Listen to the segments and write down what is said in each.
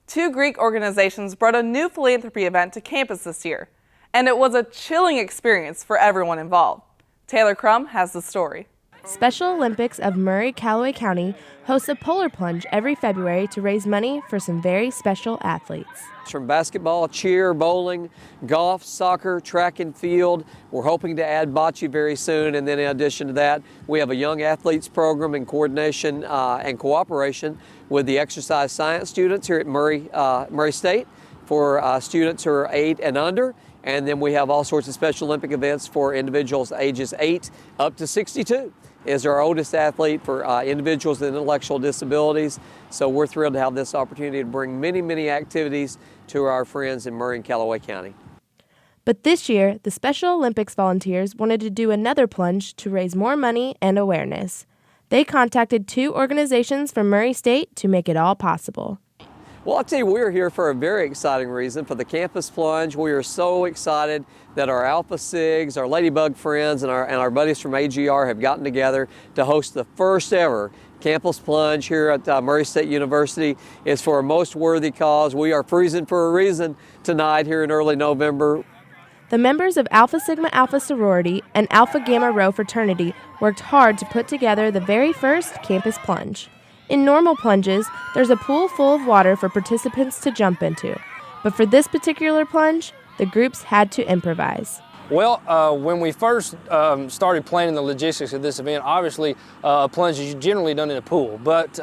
Two Greek organizations brought a new philanthropy event to campus this year, and it was a chilling experience for everyone involved. Taylor Crum has the story. Special Olympics of Murray-Callaway County hosts a polar plunge every February to raise money for some very special athletes. From basketball, cheer, bowling, golf, soccer, track and field. We're hoping to add bocce very soon, and then in addition to that, we have a young athletes program in coordination and cooperation with the exercise science students here at Murray State for students who are 8 and under. And then we have all sorts of Special Olympic events for individuals ages 8 up to 62 is our oldest athlete for individuals with intellectual disabilities. So we're thrilled to have this opportunity to bring many, many activities to our friends in Murray and Callaway County. But this year, the Special Olympics volunteers wanted to do another plunge to raise more money and awareness. They contacted 2 organizations from Murray State to make it all possible. Well, I'll tell you, we're here for a very exciting reason, for the Campus Plunge. We are so excited that our Alpha Sigs, our Ladybug friends, and our buddies from AGR have gotten together to host the first ever Campus Plunge here at Murray State University. It's for a most worthy cause. We are freezing for a reason tonight here in early November. The members of Alpha Sigma Alpha sorority and Alpha Gamma Rho fraternity worked hard to put together the very first Campus Plunge. In normal plunges, there's a pool full of water for participants to jump into. But for this particular plunge, the groups had to improvise. Well, when we first started planning the logistics of this event, obviously a plunge is generally done in a pool. But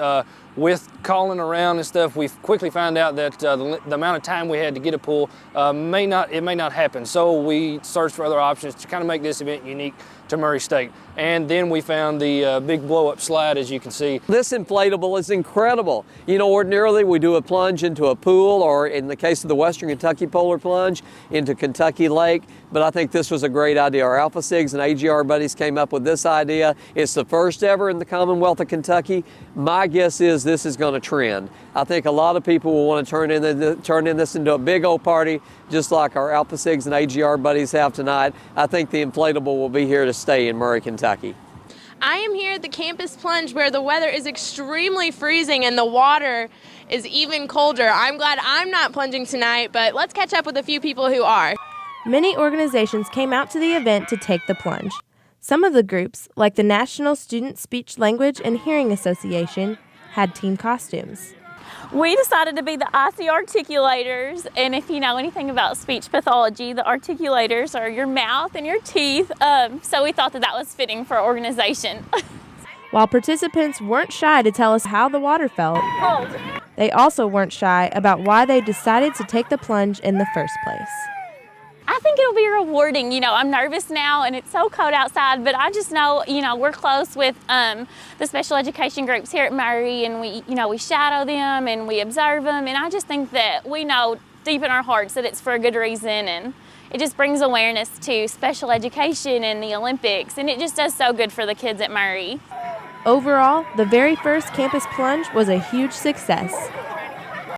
with calling around and stuff, we quickly found out that the amount of time we had to get a pool may not happen. So we searched for other options to kind of make this event unique to Murray State. And then we found the big blow-up slide, as you can see. This inflatable is incredible. You know, ordinarily we do a plunge into a pool, or in the case of the Western Kentucky Polar Plunge, into Kentucky Lake. But I think this was a great idea. Our Alpha Sigs and AGR buddies came up with this idea. It's the first ever in the Commonwealth of Kentucky. My guess is this is going to trend. I think a lot of people will want to turn this into a big old party, just like our Alpha Sigs and AGR buddies have tonight. I think the inflatable will be here to stay in Murray, Kentucky. I am here at the Campus Plunge where the weather is extremely freezing and the water is even colder. I'm glad I'm not plunging tonight, but let's catch up with a few people who are. Many organizations came out to the event to take the plunge. Some of the groups, like the National Student Speech Language and Hearing Association, had team costumes. We decided to be the IC articulators, and if you know anything about speech pathology, the articulators are your mouth and your teeth, so we thought that was fitting for our organization. While participants weren't shy to tell us how the water felt, Cold. They also weren't shy about why they decided to take the plunge in the first place. I think it'll be rewarding. You know, I'm nervous now and it's so cold outside, but I just know, we're close with the special education groups here at Murray, and we shadow them and we observe them, and I just think that we know deep in our hearts that it's for a good reason, and it just brings awareness to special education and the Olympics, and it just does so good for the kids at Murray. Overall, the very first Campus Plunge was a huge success.